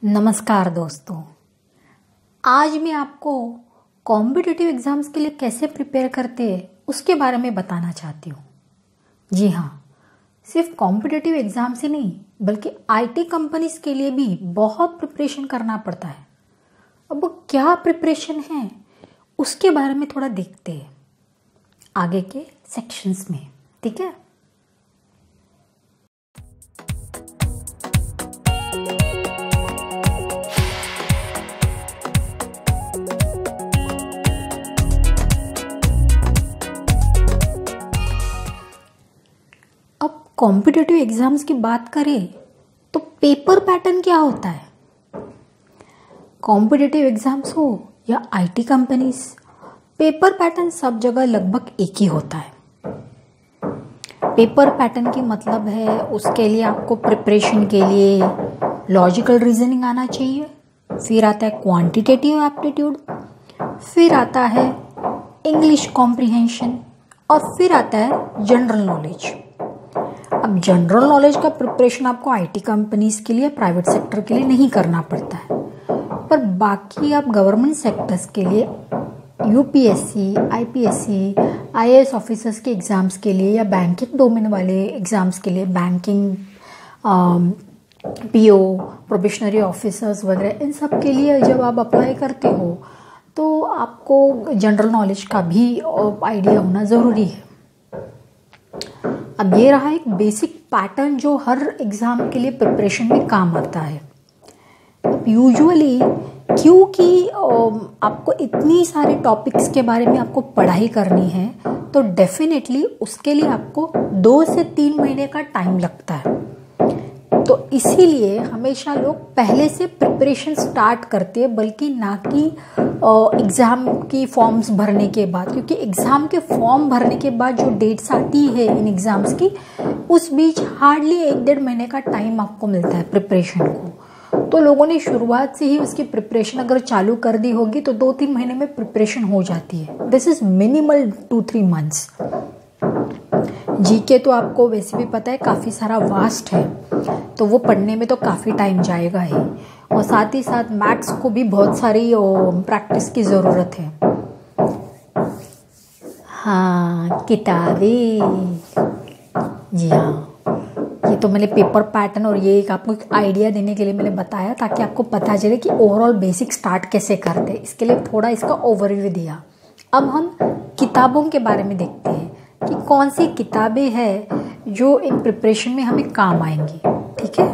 नमस्कार दोस्तों। आज मैं आपको कॉम्पिटिटिव एग्ज़ाम्स के लिए कैसे प्रिपेयर करते हैं उसके बारे में बताना चाहती हूँ। जी हाँ, सिर्फ कॉम्पिटिटिव एग्ज़ाम से नहीं बल्कि आईटी कंपनीज के लिए भी बहुत प्रिपरेशन करना पड़ता है। अब वो क्या प्रिपरेशन है उसके बारे में थोड़ा देखते हैं आगे के सेक्शंस में, ठीक है। अब कॉम्पिटिटिव एग्ज़ाम्स की बात करें तो पेपर पैटर्न क्या होता है। कॉम्पिटिटिव एग्ज़ाम्स हो या आईटी कंपनीज, पेपर पैटर्न सब जगह लगभग एक ही होता है। पेपर पैटर्न की मतलब है उसके लिए आपको प्रिपरेशन के लिए लॉजिकल रीजनिंग आना चाहिए, फिर आता है क्वांटिटेटिव एप्टीट्यूड, फिर आता है इंग्लिश कॉम्प्रिहेंशन और फिर आता है जनरल नॉलेज। अब जनरल नॉलेज का प्रिपरेशन आपको आईटी कंपनीज के लिए, प्राइवेट सेक्टर के लिए नहीं करना पड़ता है, पर बाकी आप गवर्नमेंट सेक्टर्स के लिए यूपीएससी, आईपीएससी, आईएएस ऑफिसर्स के एग्ज़ाम्स के लिए या बैंकिंग डोमेन वाले एग्ज़ाम्स के लिए, बैंकिंग, पीओ, प्रोबेशनरी ऑफिसर्स वगैरह, इन सब के लिए जब आप अप्लाई करते हो तो आपको जनरल नॉलेज का भी आइडिया होना ज़रूरी है। अब ये रहा एक बेसिक पैटर्न जो हर एग्ज़ाम के लिए प्रिपरेशन में काम आता है। यूजुअली क्योंकि आपको इतनी सारे टॉपिक्स के बारे में आपको पढ़ाई करनी है तो डेफिनेटली उसके लिए आपको 2 से 3 महीने का टाइम लगता है। तो इसीलिए हमेशा लोग पहले से प्रिपरेशन स्टार्ट करते हैं, बल्कि ना कि एग्ज़ाम की फॉर्म्स भरने के बाद, क्योंकि एग्ज़ाम के फॉर्म भरने के बाद जो डेट्स आती है इन एग्ज़ाम्स की, उस बीच हार्डली 1-1.5 महीने का टाइम आपको मिलता है प्रिपरेशन को। तो लोगों ने शुरुआत से ही उसकी प्रिपरेशन अगर चालू कर दी होगी तो 2-3 महीने में प्रिपरेशन हो जाती है। This is minimal 2-3 months. GK तो आपको वैसे भी पता है काफ़ी सारा वास्ट है, तो वो पढ़ने में तो काफ़ी टाइम जाएगा ही, और साथ ही साथ मैथ्स को भी बहुत सारी प्रैक्टिस की ज़रूरत है। हाँ, किताबें। जी हाँ, ये तो मैंने पेपर पैटर्न और ये एक आपको एक आइडिया देने के लिए मैंने बताया, ताकि आपको पता चले कि ओवरऑल बेसिक स्टार्ट कैसे करते हैं। इसके लिए थोड़ा इसका ओवरव्यू दिया। अब हम किताबों के बारे में देखते हैं कि कौन सी किताबें हैं जो इन प्रिपरेशन में हमें काम आएंगी, ठीक है।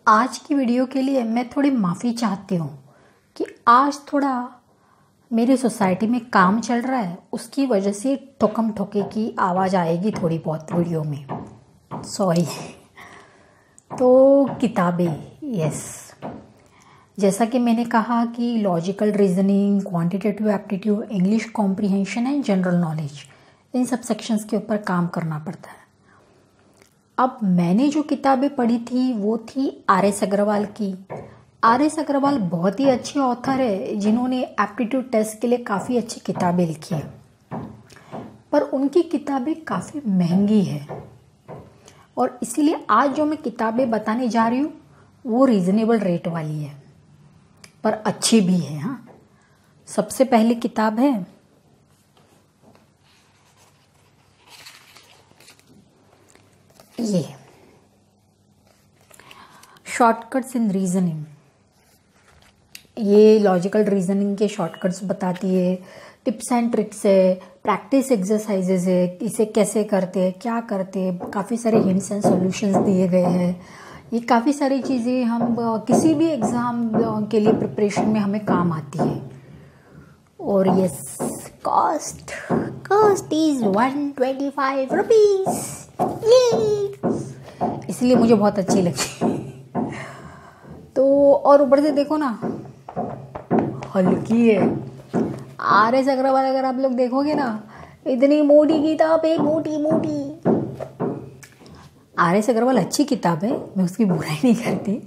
आज की वीडियो के लिए मैं थोड़ी माफ़ी चाहती हूँ कि आज थोड़ा मेरी सोसाइटी में काम चल रहा है, उसकी वजह से ठोकम ठोके की आवाज़ आएगी थोड़ी बहुत वीडियो में, सॉरी। तो किताबें, यस, जैसा कि मैंने कहा कि logical reasoning, quantitative aptitude, English comprehension and general knowledge, इन सब सेक्शंस के ऊपर काम करना पड़ता है। अब मैंने जो किताबें पढ़ी थी वो थी आर.एस. अग्रवाल की। आर.एस. अग्रवाल बहुत ही अच्छे ऑथर है जिन्होंने एप्टीट्यूड टेस्ट के लिए काफ़ी अच्छी किताबें लिखी हैं, पर उनकी किताबें काफ़ी महंगी है, और इसीलिए आज जो मैं किताबें बताने जा रही हूँ वो रीज़नेबल रेट वाली है, पर अच्छी भी है। हाँ, सबसे पहली किताब है ये, शॉर्टकट्स इन रीजनिंग। ये लॉजिकल रीजनिंग के शॉर्टकट्स बताती है, टिप्स एंड ट्रिक्स है, प्रैक्टिस एक्सरसाइजेज है, इसे कैसे करते हैं, क्या करते हैं, काफ़ी सारे हिंट्स एंड सॉल्यूशंस दिए गए हैं। ये काफ़ी सारी चीज़ें हम किसी भी एग्ज़ाम के लिए प्रिपरेशन में हमें काम आती है। और यस, कॉस्ट इज़ 125 रुपीज़, इसलिए मुझे बहुत अच्छी लगी। तो और ऊपर से देखो ना, हल्की है। आर.एस. अग्रवाल अगर आप लोग देखोगे ना, इतनी मोटी किताब है, मोटी मोटी। आर.एस. अग्रवाल अच्छी किताब है, मैं उसकी बुराई नहीं करती,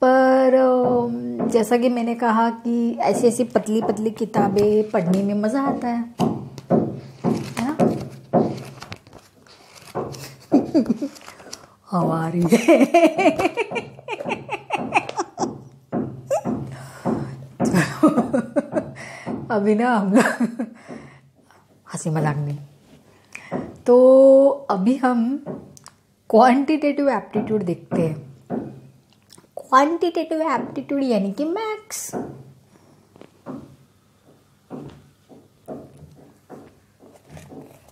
पर जैसा कि मैंने कहा कि ऐसी ऐसी पतली पतली किताबें पढ़ने में मज़ा आता है ना। हमारी अभी ना हम लोग हंसी मजाक नहीं, तो अभी हम क्वांटिटेटिव एप्टीट्यूड देखते हैं। क्वांटिटेटिव एप्टीट्यूड यानी कि मैथ्स।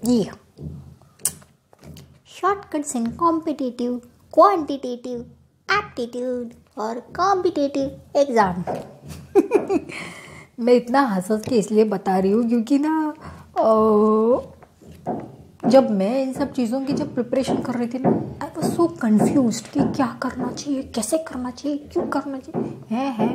ये शॉर्टकट्स इन कॉम्पिटिटिव, क्वांटिटेटिव, एप्टीट्यूड और कॉम्पिटिटिव एग्जाम। मैं इतना हंस के इसलिए बता रही हूँ क्योंकि ना जब मैं इन सब चीज़ों की जब प्रिपरेशन कर रही थी ना, आई वॉज सो कन्फ्यूज्ड कि क्या करना चाहिए, कैसे करना चाहिए, क्यों करना चाहिए है।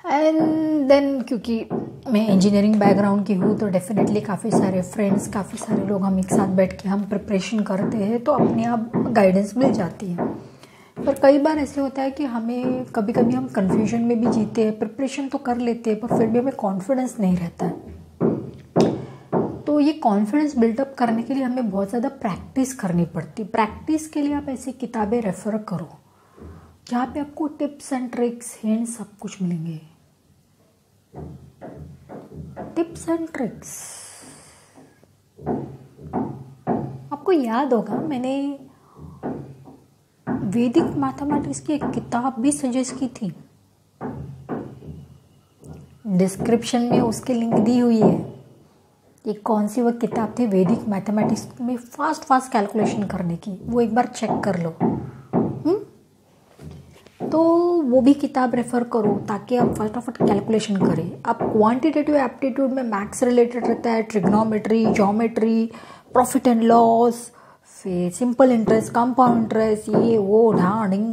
एंड देन क्योंकि मैं इंजीनियरिंग बैकग्राउंड की हूँ तो डेफिनेटली काफ़ी सारे फ्रेंड्स, काफ़ी सारे लोग हम एक साथ बैठ के हम प्रिपरेशन करते हैं तो अपने आप गाइडेंस मिल जाती है। पर कई बार ऐसे होता है कि हमें कभी कभी हम कन्फ्यूजन में भी जीते हैं, प्रिपरेशन तो कर लेते हैं पर फिर भी हमें कॉन्फिडेंस नहीं रहता है। तो ये कॉन्फिडेंस बिल्डअप करने के लिए हमें बहुत ज़्यादा प्रैक्टिस करनी पड़ती। प्रैक्टिस के लिए आप ऐसी किताबें रेफ़र करो जहाँ पे आपको टिप्स एंड ट्रिक्स, हिंट सब कुछ मिलेंगे। टिप्स एंड ट्रिक्स, आपको याद होगा मैंने वैदिक मैथमेटिक्स की एक किताब भी सजेस्ट की थी, डिस्क्रिप्शन में उसकी लिंक दी हुई है। ये कौन सी वो किताब थी वैदिक मैथमेटिक्स में फास्ट कैलकुलेशन करने की, वो एक बार चेक कर लो। तो वो भी किताब रेफ़र करो ताकि आप फटाफट कैलकुलेशन करें। आप क्वांटिटेटिव एप्टीट्यूड में मैथ्स रिलेटेड रहता है, trigonometry, geometry, profit and loss, फिर सिंपल इंटरेस्ट, कंपाउंड इंटरेस्ट, ये वो ढांग।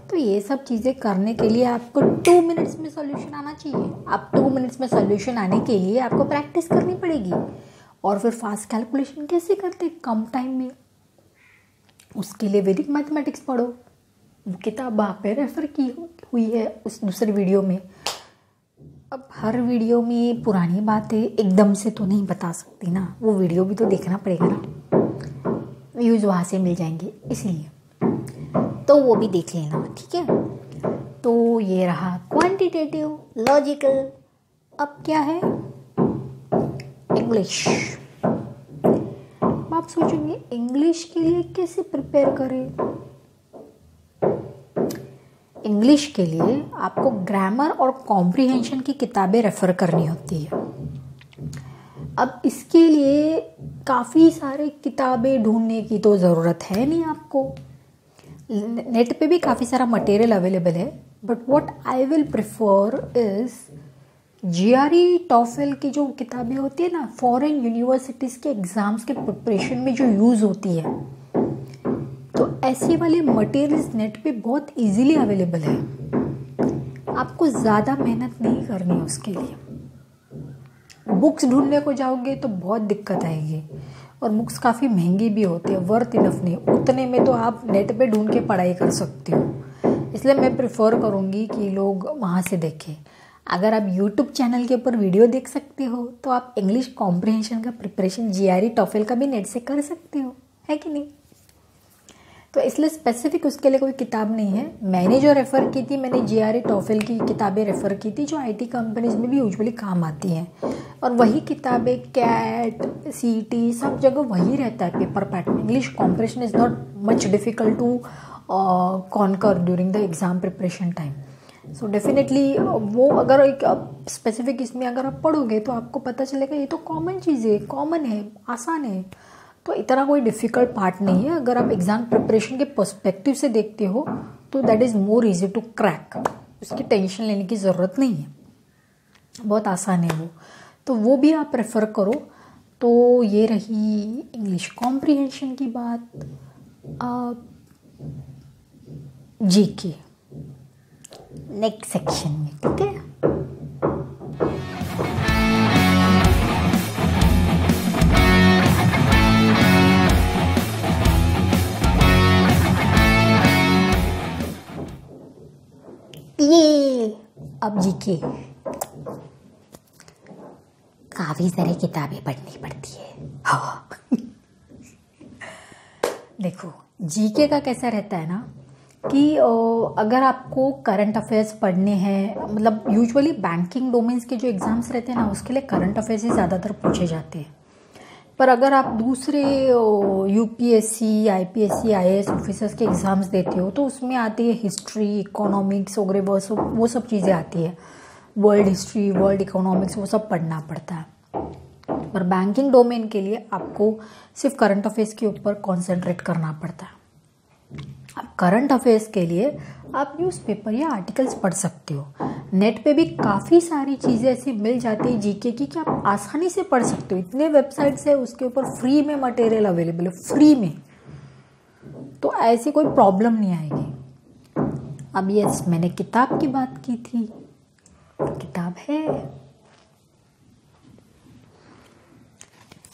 तो ये सब चीज़ें करने के लिए आपको 2 मिनट्स में सॉल्यूशन आना चाहिए। आप 2 मिनट्स में सॉल्यूशन आने के लिए आपको प्रैक्टिस करनी पड़ेगी। और फिर फास्ट कैलकुलेशन कैसे करते कम टाइम में, उसके लिए वैदिक मैथमेटिक्स पढ़ो। वो किताब वहाँ पे रेफ़र की हुई है उस दूसरी वीडियो में। अब हर वीडियो में पुरानी बातें एकदम से तो नहीं बता सकती ना, वो वीडियो भी तो देखना पड़ेगा ना, व्यूज़ वहाँ से मिल जाएंगे, इसलिए तो वो भी देख लेना, ठीक है। तो ये रहा क्वांटिटेटिव, लॉजिकल। अब क्या है, इंग्लिश। आप सोचेंगे इंग्लिश के लिए कैसे प्रिपेयर करें। इंग्लिश के लिए आपको ग्रामर और कॉम्प्रिहेंशन की किताबें रेफ़र करनी होती है। अब इसके लिए काफ़ी सारे किताबें ढूंढने की तो ज़रूरत है नहीं आपको, नेट पे भी काफ़ी सारा मटेरियल अवेलेबल है। But what I will prefer is GRE टॉफल की जो किताबें होती है ना, फॉरेन यूनिवर्सिटीज़ के एग्ज़ाम्स के प्रिपरेशन में जो यूज़ होती है, तो ऐसे वाले मटेरियल्स नेट पे बहुत इजीली अवेलेबल है। आपको ज़्यादा मेहनत नहीं करनी है उसके लिए। बुक्स ढूंढने को जाओगे तो बहुत दिक्कत आएगी और बुक्स काफ़ी महंगी भी होती है, वर्थ इनफ नहीं। उतने में तो आप नेट पे ढूंढ के पढ़ाई कर सकते हो, इसलिए मैं प्रेफर करूँगी कि लोग वहाँ से देखें। अगर आप यूट्यूब चैनल के ऊपर वीडियो देख सकते हो तो आप इंग्लिश कॉम्प्रिहेंशन का प्रिपरेशन GRE टॉफल का भी नेट से कर सकते हो, है कि नहीं। तो इसलिए स्पेसिफिक उसके लिए कोई किताब नहीं है। मैंने जो रेफ़र की थी, मैंने GRE टॉफल की किताबें रेफ़र की थी जो IT कंपनीज में भी यूजुअली काम आती हैं, और वही किताबें CAT, CET सब जगह वही रहता है paper pattern. English comprehension is not much difficult to conquer during the exam preparation time. So definitely वो अगर एक स्पेसिफिक इसमें अगर आप पढ़ोगे तो आपको पता चलेगा ये तो कॉमन चीज़ है, कॉमन है, आसान है, तो इतना कोई डिफ़िकल्ट पार्ट नहीं है। अगर आप एग्ज़ाम प्रिपरेशन के पर्सपेक्टिव से देखते हो तो that is more easy to crack, उसकी टेंशन लेने की ज़रूरत नहीं है, बहुत आसान है वो। तो वो भी आप प्रेफर करो। तो ये रही इंग्लिश कॉम्प्रिहेंशन की बात। GK नेक्स्ट सेक्शन में, ठीक है। ये अब जीके काफ़ी सारी किताबें पढ़नी पड़ती है। हाँ देखो जीके का कैसा रहता है ना कि अगर आपको करंट अफेयर्स पढ़ने हैं, मतलब यूजुअली बैंकिंग डोमेन्स के जो एग्ज़ाम्स रहते हैं ना उसके लिए करंट अफेयर्स ही ज़्यादातर पूछे जाते हैं। पर अगर आप दूसरे यूपीएससी, आईपीएससी, आईएएस ऑफिसर्स के एग्ज़ाम्स देते हो तो उसमें आती है हिस्ट्री, इकोनॉमिक्स वगैरह, वो सब चीज़ें आती है। वर्ल्ड हिस्ट्री, वर्ल्ड इकोनॉमिक्स, वो सब पढ़ना पड़ता है। पर बैंकिंग डोमेन के लिए आपको सिर्फ करंट अफेयर्स के ऊपर कॉन्सेंट्रेट करना पड़ता है। अब करंट अफेयर्स के लिए आप न्यूज़पेपर या आर्टिकल्स पढ़ सकते हो। नेट पे भी काफ़ी सारी चीज़ें ऐसी मिल जाती है जीके की कि आप आसानी से पढ़ सकते हो। इतने वेबसाइट्स है उसके ऊपर फ्री में मटेरियल अवेलेबल है, फ्री में, तो ऐसी कोई प्रॉब्लम नहीं आएगी। अब यस, मैंने किताब की बात की थी, तो किताब है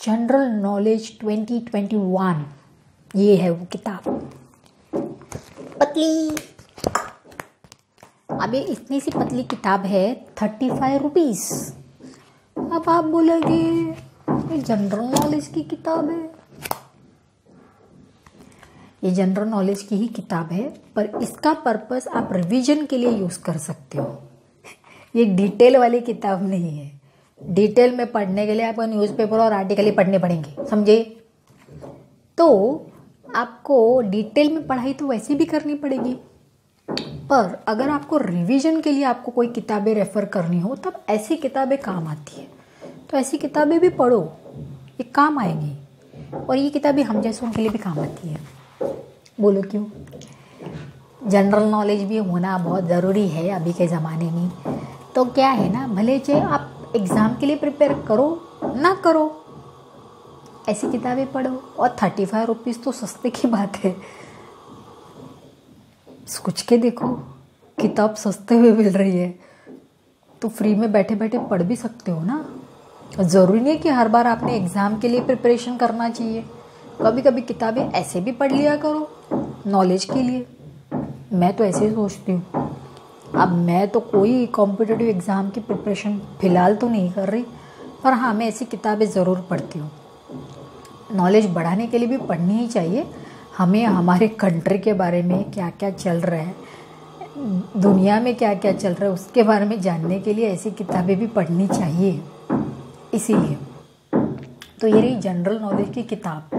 जनरल नॉलेज 2021। ये है वो किताब, पतली। अब ये इतनी सी पतली किताब है, 35 रुपीज़। अब आप बोलोगे ये जनरल नॉलेज की किताब है। ये जनरल नॉलेज की ही किताब है, पर इसका पर्पस आप रिवीजन के लिए यूज़ कर सकते हो। ये डिटेल वाली किताब नहीं है। डिटेल में पढ़ने के लिए आपको न्यूज़पेपर और आर्टिकल ही पढ़ने पड़ेंगे, समझे? तो आपको डिटेल में पढ़ाई तो वैसे भी करनी पड़ेगी, पर अगर आपको रिवीजन के लिए आपको कोई किताबें रेफ़र करनी हो तब ऐसी किताबें काम आती है। तो ऐसी किताबें भी पढ़ो, ये काम आएगी। और ये किताबें हम जैसों के लिए भी काम आती है। बोलो क्यों? जनरल नॉलेज भी होना बहुत ज़रूरी है अभी के ज़माने में। तो क्या है ना, भले चाहे आप एग्ज़ाम के लिए प्रिपेयर करो ना करो, ऐसी किताबें पढ़ो। और 35 रुपीज़ तो सस्ते की बात है। सोच के देखो, किताब सस्ते में मिल रही है तो फ्री में बैठे बैठे पढ़ भी सकते हो ना। ज़रूरी नहीं है कि हर बार आपने एग्ज़ाम के लिए प्रिपरेशन करना चाहिए। कभी कभी किताबें ऐसे भी पढ़ लिया करो नॉलेज के लिए। मैं तो ऐसे ही सोचती हूँ। अब मैं तो कोई कॉम्पिटिटिव एग्ज़ाम की प्रिपरेशन फ़िलहाल तो नहीं कर रही, पर हाँ मैं ऐसी किताबें ज़रूर पढ़ती हूँ। नॉलेज बढ़ाने के लिए भी पढ़नी ही चाहिए। हमें हमारे कंट्री के बारे में क्या क्या चल रहा है, दुनिया में क्या क्या चल रहा है, उसके बारे में जानने के लिए ऐसी किताबें भी पढ़नी चाहिए। इसीलिए तो ये रही जनरल नॉलेज की किताब,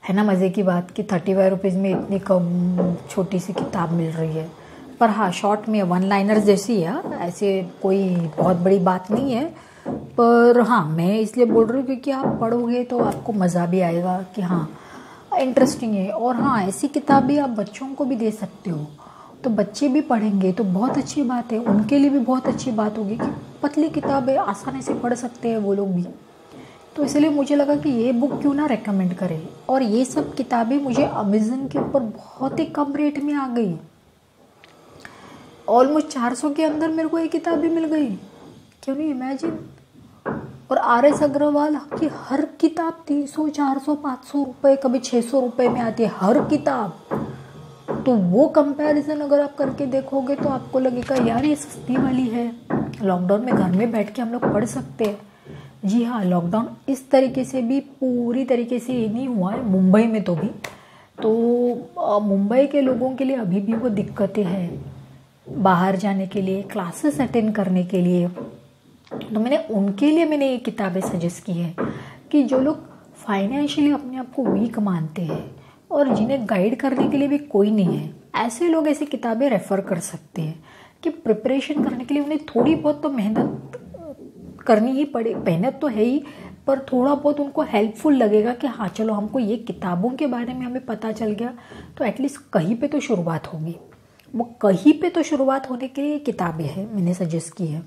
है ना। मज़े की बात कि 35 रुपीज़ में इतनी कम छोटी सी किताब मिल रही है। पर हाँ, शॉर्ट में 1 लाइनर जैसी है, ऐसे कोई बहुत बड़ी बात नहीं है। पर हाँ, मैं इसलिए बोल रही हूँ क्योंकि आप पढ़ोगे तो आपको मज़ा भी आएगा कि हाँ इंटरेस्टिंग है। और हाँ, ऐसी किताबें आप बच्चों को भी दे सकते हो, तो बच्चे भी पढ़ेंगे तो बहुत अच्छी बात है। उनके लिए भी बहुत अच्छी बात होगी कि पतली किताबें आसानी से पढ़ सकते हैं वो लोग भी। तो इसलिए मुझे लगा कि ये बुक क्यों ना रेकमेंड करें। और ये सब किताबें मुझे अमेज़न के ऊपर बहुत ही कम रेट में आ गई। ऑलमोस्ट 400 के अंदर मेरे को ये किताबें मिल गई। क्यों नहीं, इमेजिन। और RS अग्रवाल की हर किताब 300, 400, 500 रुपये, कभी 600 रुपये में आती है हर किताब। तो वो कंपैरिजन अगर आप करके देखोगे तो आपको लगेगा यार ये सस्ती वाली है। लॉकडाउन में घर में बैठ के हम लोग पढ़ सकते हैं। जी हाँ, लॉकडाउन इस तरीके से भी पूरी तरीके से ये नहीं हुआ है मुंबई में तो भी। तो मुंबई के लोगों के लिए अभी भी वो दिक्कतें हैं बाहर जाने के लिए, क्लासेस अटेंड करने के लिए। तो उनके लिए मैंने ये किताबें सजेस्ट की है कि जो लोग फाइनेंशियली अपने आप को वीक मानते हैं और जिन्हें गाइड करने के लिए भी कोई नहीं है, ऐसे लोग ऐसी किताबें रेफ़र कर सकते हैं कि प्रिपरेशन करने के लिए उन्हें थोड़ी बहुत तो मेहनत करनी ही पड़े। मेहनत तो है ही, पर थोड़ा बहुत उनको हेल्पफुल लगेगा कि हाँ चलो हमको ये किताबों के बारे में हमें पता चल गया, तो एटलीस्ट कहीं पे तो शुरुआत होगी। वो कहीं पे तो शुरुआत होने के लिए किताबें हैं, मैंने सजेस्ट की है।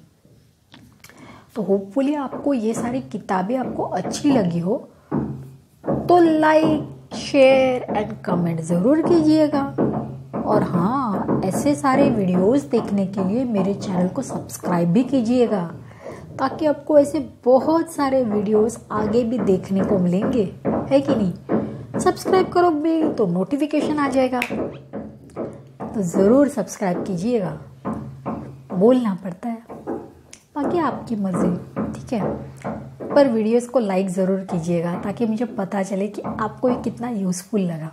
तो होपफुली आपको ये सारी किताबें आपको अच्छी लगी हो तो लाइक, शेयर एंड कमेंट ज़रूर कीजिएगा। और हाँ, ऐसे सारे वीडियोस देखने के लिए मेरे चैनल को सब्सक्राइब भी कीजिएगा, ताकि आपको ऐसे बहुत सारे वीडियोस आगे भी देखने को मिलेंगे, है कि नहीं। सब्सक्राइब करोगे तो नोटिफिकेशन आ जाएगा, तो ज़रूर सब्सक्राइब कीजिएगा। बोलना पड़ता है, बाकी आपकी मर्ज़ी, ठीक है। पर वीडियोस को लाइक ज़रूर कीजिएगा ताकि मुझे पता चले कि आपको ये कितना यूज़फुल लगा।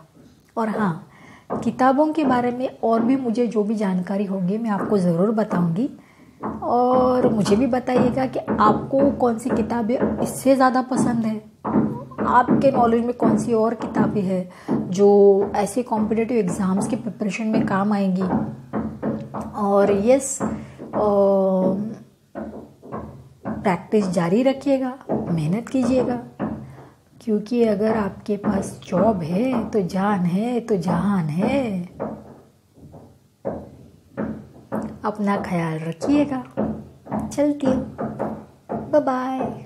और हाँ, किताबों के बारे में और भी मुझे जो भी जानकारी होगी मैं आपको ज़रूर बताऊंगी। और मुझे भी बताइएगा कि आपको कौन सी किताबें इससे ज़्यादा पसंद है, आपके नॉलेज में कौन सी और किताबें हैं जो ऐसे कॉम्पिटिटिव एग्ज़ाम्स की प्रिपरेशन में काम आएंगी। और यस, प्रैक्टिस जारी रखिएगा, मेहनत कीजिएगा, क्योंकि अगर आपके पास जॉब है तो जान है तो जहान है। अपना ख्याल रखिएगा, चलती हूँ, बाय बाय।